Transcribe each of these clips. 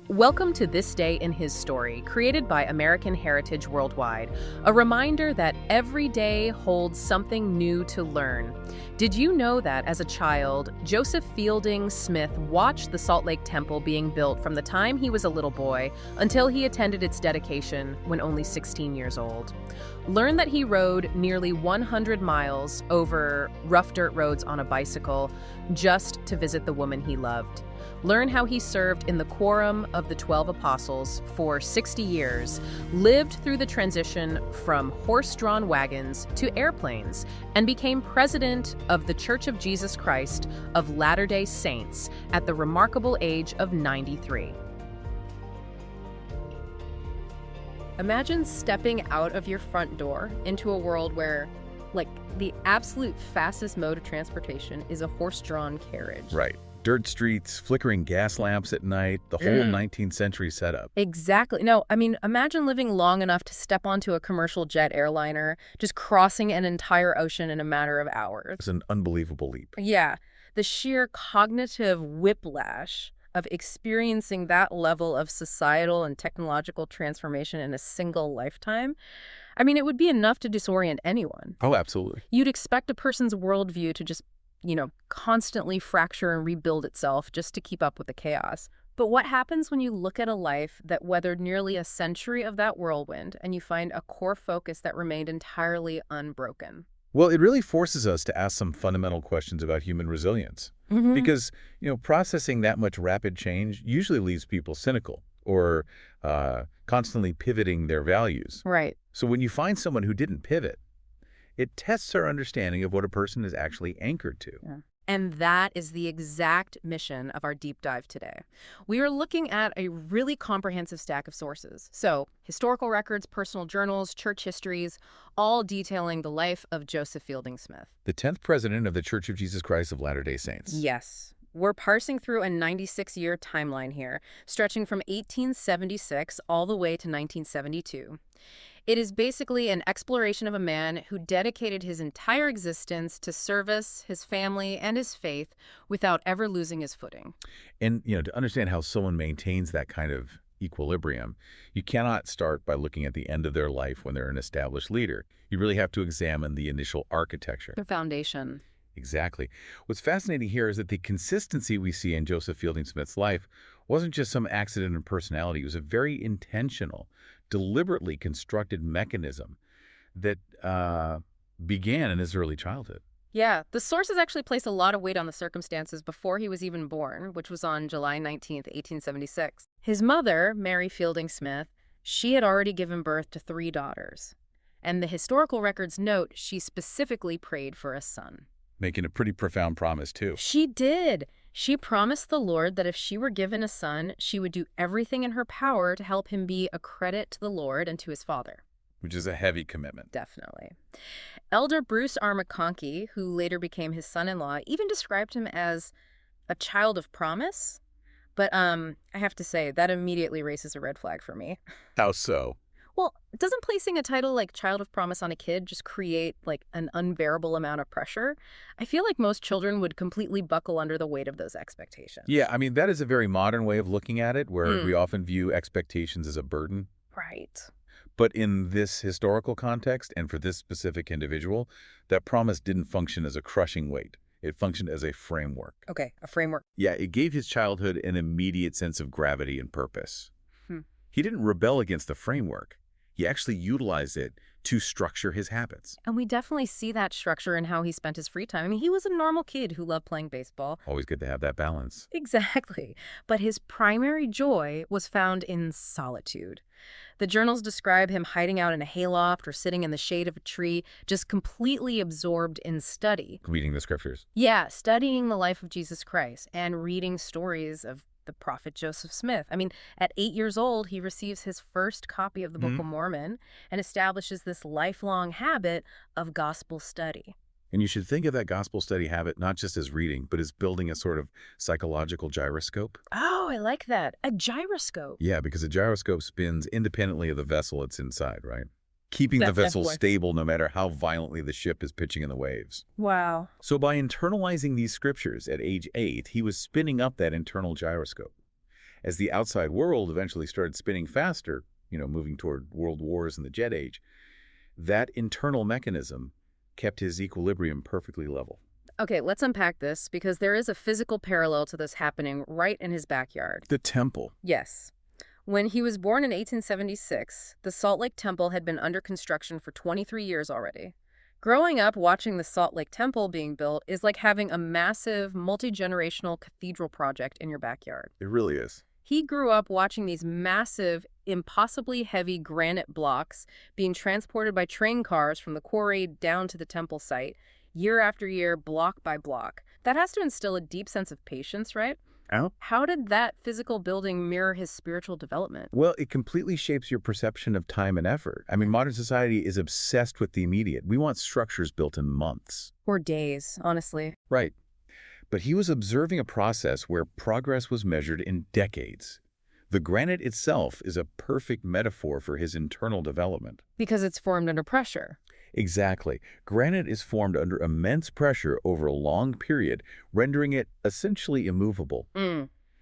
Welcome to This Day in His Story, created by American Heritage Worldwide, a reminder that every day holds something new to learn. Did you know that as a child, Joseph Fielding Smith watched the Salt Lake Temple being built from the time he was a little boy until he attended its dedication when only 16 years old? Learn that he rode nearly 100 miles over rough dirt roads on a bicycle just to visit the woman he loved. Learn how he served in the Quorum of the 12 Apostles for 60 years, lived through the transition from horse-drawn wagons to airplanes, and became president of the Church of Jesus Christ of Latter-day Saints at the remarkable age of 93. Imagine stepping out of your front door into a world where, the absolute fastest mode of transportation is a horse-drawn carriage. Right. Dirt streets, flickering gas lamps at night, the whole 19th century setup. Exactly. No, imagine living long enough to step onto a commercial jet airliner, just crossing an entire ocean in a matter of hours. It's an unbelievable leap. Yeah. The sheer cognitive whiplash of experiencing that level of societal and technological transformation in a single lifetime, it would be enough to disorient anyone. Oh, absolutely. You'd expect a person's worldview to just constantly fracture and rebuild itself just to keep up with the chaos. But what happens when you look at a life that weathered nearly a century of that whirlwind and you find a core focus that remained entirely unbroken? Well, it really forces us to ask some fundamental questions about human resilience. Because, processing that much rapid change usually leaves people cynical or constantly pivoting their values. Right. So when you find someone who didn't pivot, it tests our understanding of what a person is actually anchored to. Yeah. And that is the exact mission of our deep dive today. We are looking at a really comprehensive stack of sources. So, historical records, personal journals, church histories, all detailing the life of Joseph Fielding Smith. The 10th president of the Church of Jesus Christ of Latter-day Saints. Yes. We're parsing through a 96-year timeline here, stretching from 1876 all the way to 1972. It is basically an exploration of a man who dedicated his entire existence to service, his family, and his faith without ever losing his footing. And, to understand how someone maintains that kind of equilibrium, you cannot start by looking at the end of their life when they're an established leader. You really have to examine the initial architecture. The foundation. Exactly. What's fascinating here is that the consistency we see in Joseph Fielding Smith's life wasn't just some accident in personality. It was a very intentional, deliberately constructed mechanism that began in his early childhood. Yeah, the sources actually place a lot of weight on the circumstances before he was even born, which was on July 19th, 1876. His mother, Mary Fielding Smith, she had already given birth to 3 daughters. And the historical records note she specifically prayed for a son. Making a pretty profound promise, too. She did. She promised the Lord that if she were given a son, she would do everything in her power to help him be a credit to the Lord and to his father. Which is a heavy commitment. Definitely. Elder Bruce R. McConkie, who later became his son-in-law, even described him as a child of promise. But I have to say, that immediately raises a red flag for me. How so? Well, doesn't placing a title like Child of Promise on a kid just create an unbearable amount of pressure? I feel like most children would completely buckle under the weight of those expectations. Yeah, that is a very modern way of looking at it, where we often view expectations as a burden. Right. But in this historical context, and for this specific individual, that promise didn't function as a crushing weight. It functioned as a framework. Okay, a framework. Yeah, it gave his childhood an immediate sense of gravity and purpose. He didn't rebel against the framework. He actually utilized it to structure his habits. And we definitely see that structure in how he spent his free time. He was a normal kid who loved playing baseball. Always good to have that balance. Exactly. But his primary joy was found in solitude. The journals describe him hiding out in a hayloft or sitting in the shade of a tree, just completely absorbed in study. Reading the scriptures. Yeah, studying the life of Jesus Christ and reading stories of the prophet Joseph Smith. At 8 years old, he receives his first copy of the Book of Mormon and establishes this lifelong habit of gospel study. And you should think of that gospel study habit not just as reading, but as building a sort of psychological gyroscope. Oh, I like that. A gyroscope. Yeah, because a gyroscope spins independently of the vessel it's inside, right? Keeping the vessel stable no matter how violently the ship is pitching in the waves. Wow. So by internalizing these scriptures at age 8, he was spinning up that internal gyroscope. As the outside world eventually started spinning faster, moving toward world wars and the jet age, that internal mechanism kept his equilibrium perfectly level. Okay, let's unpack this because there is a physical parallel to this happening right in his backyard. The temple. Yes. When he was born in 1876, the Salt Lake Temple had been under construction for 23 years already. Growing up watching the Salt Lake Temple being built is like having a massive, multi-generational cathedral project in your backyard. It really is. He grew up watching these massive, impossibly heavy granite blocks being transported by train cars from the quarry down to the temple site, year after year, block by block. That has to instill a deep sense of patience, right? Oh? How did that physical building mirror his spiritual development? Well, it completely shapes your perception of time and effort. I mean, modern society is obsessed with the immediate. We want structures built in months. Or days, honestly. Right. But he was observing a process where progress was measured in decades. The granite itself is a perfect metaphor for his internal development. Because it's formed under pressure. Exactly. Granite is formed under immense pressure over a long period, rendering it essentially immovable.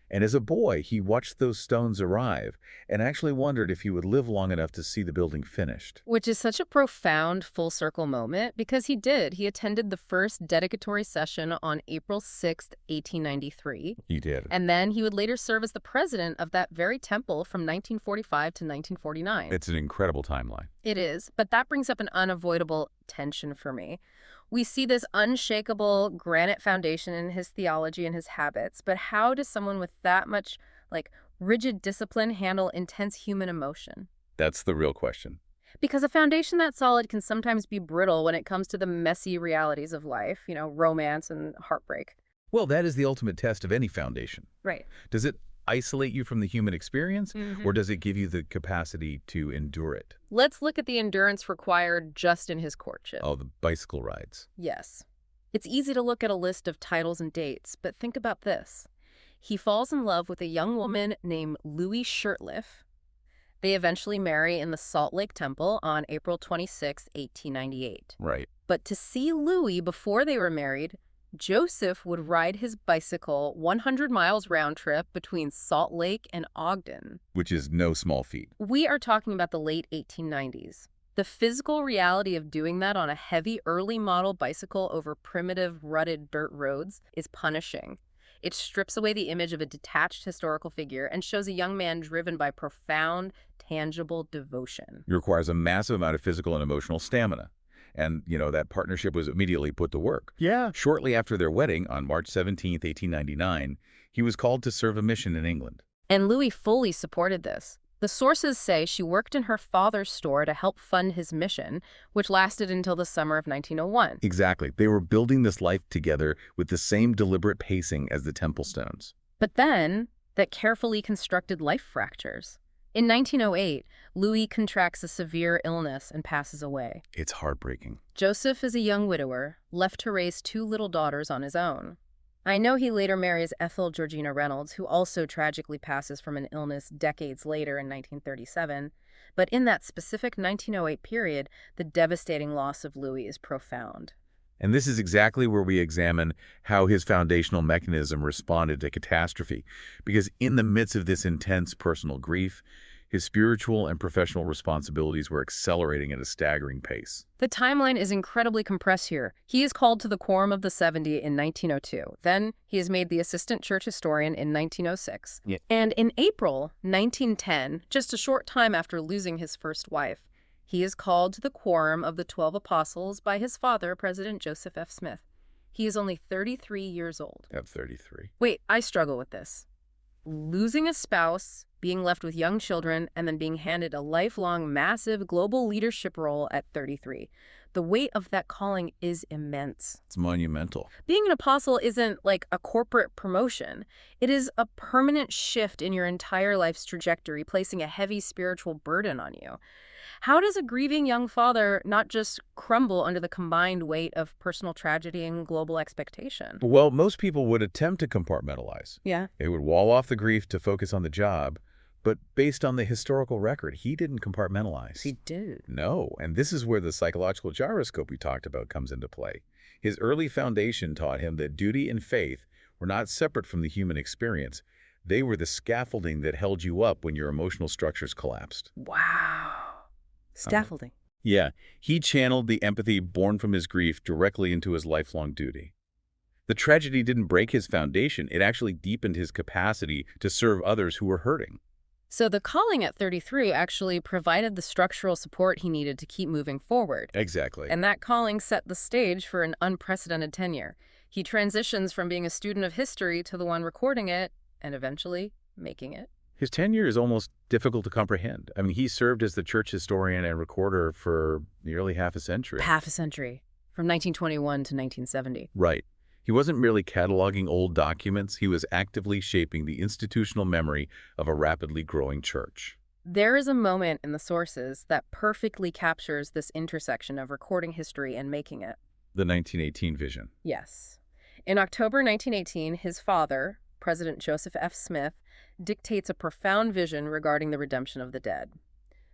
And as a boy, he watched those stones arrive and actually wondered if he would live long enough to see the building finished. Which is such a profound full-circle moment because he did. He attended the first dedicatory session on April 6th, 1893. He did. And then he would later serve as the president of that very temple from 1945 to 1949. It's an incredible timeline. It is, but that brings up an unavoidable tension for me. We see this unshakable granite foundation in his theology and his habits, but how does someone with that much, rigid discipline handle intense human emotion? That's the real question. Because a foundation that solid can sometimes be brittle when it comes to the messy realities of life, romance and heartbreak. Well, that is the ultimate test of any foundation. Right. Does it isolate you from the human experience, or does it give you the capacity to endure it? Let's look at the endurance required just in his courtship. Oh, the bicycle rides. Yes. It's easy to look at a list of titles and dates, but think about this. He falls in love with a young woman named Louis Shirtliff. They eventually marry in the Salt Lake Temple on April 26, 1898. Right. But to see Louis before they were married, Joseph would ride his bicycle 100 miles round trip between Salt Lake and Ogden. Which is no small feat. We are talking about the late 1890s. The physical reality of doing that on a heavy early model bicycle over primitive rutted dirt roads is punishing. It strips away the image of a detached historical figure and shows a young man driven by profound, tangible devotion. It requires a massive amount of physical and emotional stamina. And, that partnership was immediately put to work. Yeah. Shortly after their wedding, on March 17th, 1899, he was called to serve a mission in England. And Louis fully supported this. The sources say she worked in her father's store to help fund his mission, which lasted until the summer of 1901. Exactly. They were building this life together with the same deliberate pacing as the temple stones. But then, that carefully constructed life fractures. In 1908, Louis contracts a severe illness and passes away. It's heartbreaking. Joseph is a young widower, left to raise two little daughters on his own. I know he later marries Ethel Georgina Reynolds, who also tragically passes from an illness decades later in 1937. But in that specific 1908 period, the devastating loss of Louis is profound. And this is exactly where we examine how his foundational mechanism responded to catastrophe. Because in the midst of this intense personal grief, his spiritual and professional responsibilities were accelerating at a staggering pace. The timeline is incredibly compressed here. He is called to the Quorum of the 70 in 1902. Then he is made the assistant church historian in 1906. Yeah. And in April 1910, just a short time after losing his first wife, he is called to the Quorum of the 12 Apostles by his father, President Joseph F. Smith. He is only 33 years old. At 33. Wait, I struggle with this. Losing a spouse, being left with young children, and then being handed a lifelong, massive global leadership role at 33. The weight of that calling is immense. It's monumental. Being an apostle isn't like a corporate promotion. It is a permanent shift in your entire life's trajectory, placing a heavy spiritual burden on you. How does a grieving young father not just crumble under the combined weight of personal tragedy and global expectation? Well, most people would attempt to compartmentalize. Yeah. They would wall off the grief to focus on the job. But based on the historical record, he didn't compartmentalize. He did. No, and this is where the psychological gyroscope we talked about comes into play. His early foundation taught him that duty and faith were not separate from the human experience. They were the scaffolding that held you up when your emotional structures collapsed. Wow. Um, Scaffolding. yeah, he channeled the empathy born from his grief directly into his lifelong duty. The tragedy didn't break his foundation, it actually deepened his capacity to serve others who were hurting. So the calling at 33 actually provided the structural support he needed to keep moving forward. Exactly. And that calling set the stage for an unprecedented tenure. He transitions from being a student of history to the one recording it, and eventually making it. His tenure is almost difficult to comprehend. I mean, he served as the church historian and recorder for nearly half a century. Half a century, from 1921 to 1970. Right. He wasn't merely cataloging old documents, he was actively shaping the institutional memory of a rapidly growing church. There is a moment in the sources that perfectly captures this intersection of recording history and making it. The 1918 vision. Yes. In October 1918, his father, President Joseph F. Smith, dictates a profound vision regarding the redemption of the dead.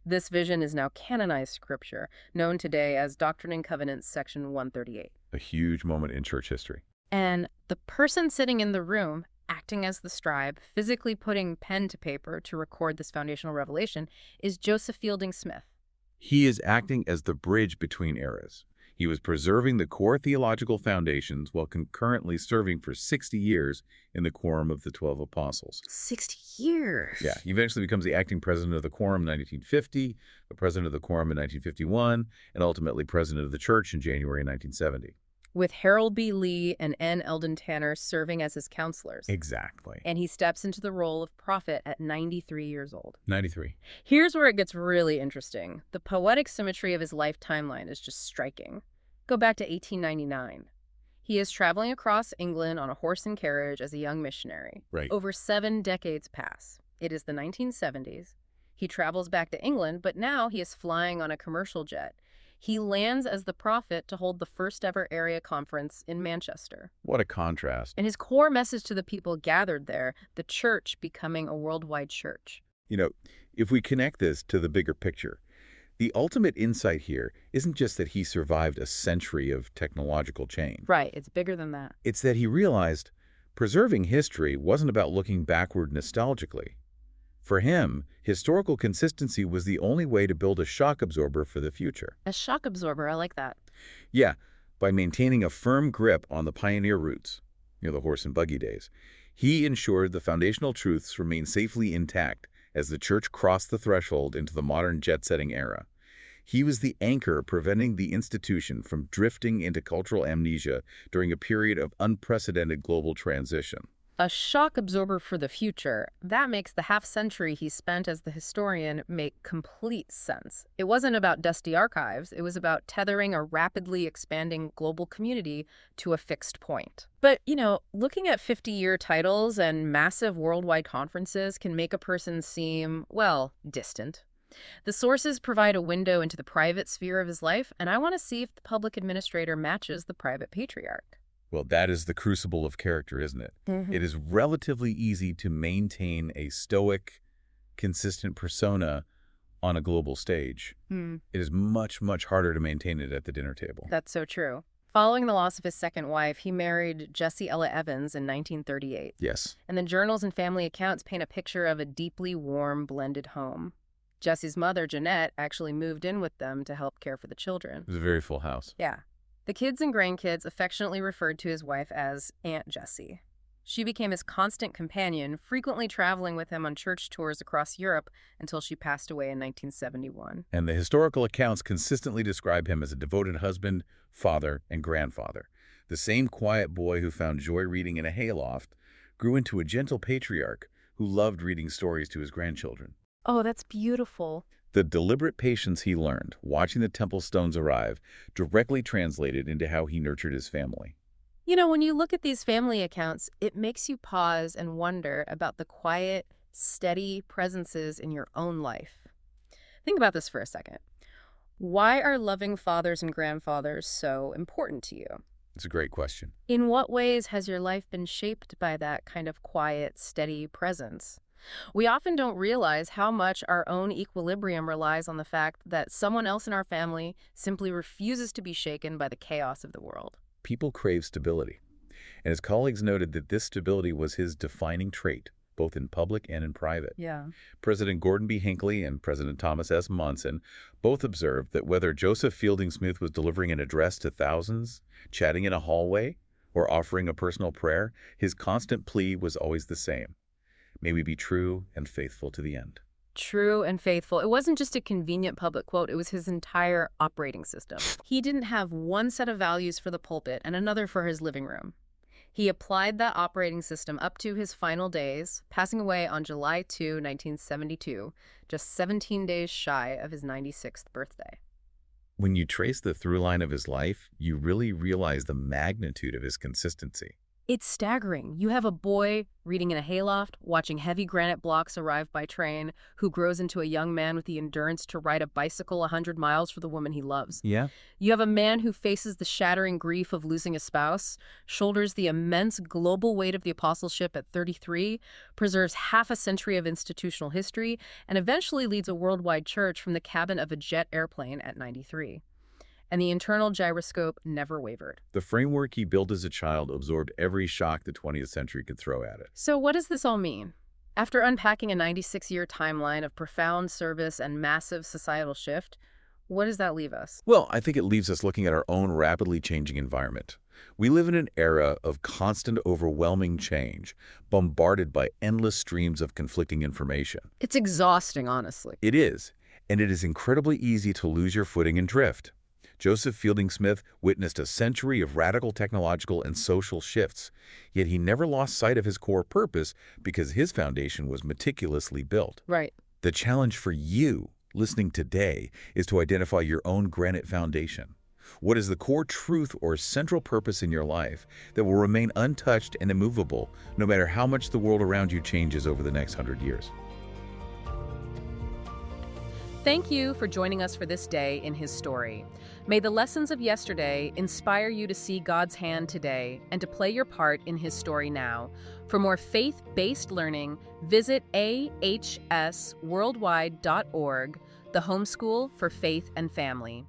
This vision is now canonized scripture, known today as Doctrine and Covenants, section 138. A huge moment in church history. And the person sitting in the room, acting as the scribe, physically putting pen to paper to record this foundational revelation, is Joseph Fielding Smith. He is acting as the bridge between eras. He was preserving the core theological foundations while concurrently serving for 60 years in the Quorum of the 12 Apostles. 60 years. Yeah, he eventually becomes the acting president of the Quorum in 1950, the president of the Quorum in 1951, and ultimately president of the church in January 1970. With Harold B. Lee and N. Eldon Tanner serving as his counselors. Exactly. And he steps into the role of prophet at 93 years old. 93. Here's where it gets really interesting. The poetic symmetry of his life timeline is just striking. Go back to 1899. He is traveling across England on a horse and carriage as a young missionary. Right. Over 7 decades pass. It is the 1970s. He travels back to England, but now he is flying on a commercial jet. He lands as the prophet to hold the first ever area conference in Manchester. What a contrast. And his core message to the people gathered there, the church becoming a worldwide church. You know, if we connect this to the bigger picture, the ultimate insight here isn't just that he survived a century of technological change. Right, it's bigger than that. It's that he realized preserving history wasn't about looking backward nostalgically. For him, historical consistency was the only way to build a shock absorber for the future. A shock absorber, I like that. Yeah, by maintaining a firm grip on the pioneer roots, the horse and buggy days, he ensured the foundational truths remained safely intact as the church crossed the threshold into the modern jet-setting era. He was the anchor preventing the institution from drifting into cultural amnesia during a period of unprecedented global transition. A shock absorber for the future. That makes the half-century he spent as the historian make complete sense. It wasn't about dusty archives. It was about tethering a rapidly expanding global community to a fixed point. But, looking at 50-year titles and massive worldwide conferences can make a person seem, well, distant. The sources provide a window into the private sphere of his life, and I want to see if the public administrator matches the private patriarch. Well, that is the crucible of character, isn't it? Mm-hmm. It is relatively easy to maintain a stoic, consistent persona on a global stage. It is much, much harder to maintain it at the dinner table. That's so true. Following the loss of his second wife, he married Jessie Ella Evans in 1938. Yes. And the journals and family accounts paint a picture of a deeply warm, blended home. Jessie's mother, Jeanette, actually moved in with them to help care for the children. It was a very full house. Yeah. The kids and grandkids affectionately referred to his wife as Aunt Jessie. She became his constant companion, frequently traveling with him on church tours across Europe until she passed away in 1971. And the historical accounts consistently describe him as a devoted husband, father, and grandfather. The same quiet boy who found joy reading in a hayloft grew into a gentle patriarch who loved reading stories to his grandchildren. Oh, that's beautiful. The deliberate patience he learned, watching the temple stones arrive, directly translated into how he nurtured his family. When you look at these family accounts, it makes you pause and wonder about the quiet, steady presences in your own life. Think about this for a second. Why are loving fathers and grandfathers so important to you? It's a great question. In what ways has your life been shaped by that kind of quiet, steady presence? We often don't realize how much our own equilibrium relies on the fact that someone else in our family simply refuses to be shaken by the chaos of the world. People crave stability, and his colleagues noted that this stability was his defining trait. both in public and in private. Yeah. President Gordon B. Hinckley and President Thomas S. Monson both observed that whether Joseph Fielding Smith was delivering an address to thousands, chatting in a hallway, or offering a personal prayer, his constant plea was always the same. May we be true and faithful to the end. True and faithful. It wasn't just a convenient public quote, it was his entire operating system. He didn't have one set of values for the pulpit and another for his living room. He applied that operating system up to his final days, passing away on July 2, 1972, just 17 days shy of his 96th birthday. When you trace the through line of his life, you really realize the magnitude of his consistency. It's staggering. You have a boy reading in a hayloft, watching heavy granite blocks arrive by train, who grows into a young man with the endurance to ride a bicycle 100 miles for the woman he loves. Yeah? You have a man who faces the shattering grief of losing a spouse, shoulders the immense global weight of the apostleship at 33, preserves half a century of institutional history, and eventually leads a worldwide church from the cabin of a jet airplane at 93. And the internal gyroscope never wavered. The framework he built as a child absorbed every shock the 20th century could throw at it. So what does this all mean? After unpacking a 96-year timeline of profound service and massive societal shift, what does that leave us? Well, I think it leaves us looking at our own rapidly changing environment. We live in an era of constant, overwhelming change, bombarded by endless streams of conflicting information. It's exhausting, honestly. It is, and it is incredibly easy to lose your footing and drift. Joseph Fielding Smith witnessed a century of radical technological and social shifts, yet he never lost sight of his core purpose because his foundation was meticulously built. Right. The challenge for you, listening today, is to identify your own granite foundation. What is the core truth or central purpose in your life that will remain untouched and immovable, no matter how much the world around you changes over the next 100 years? Thank you for joining us for this day in his story. May the lessons of yesterday inspire you to see God's hand today and to play your part in his story now. For more faith-based learning, visit ahsworldwide.org, the homeschool for faith and family.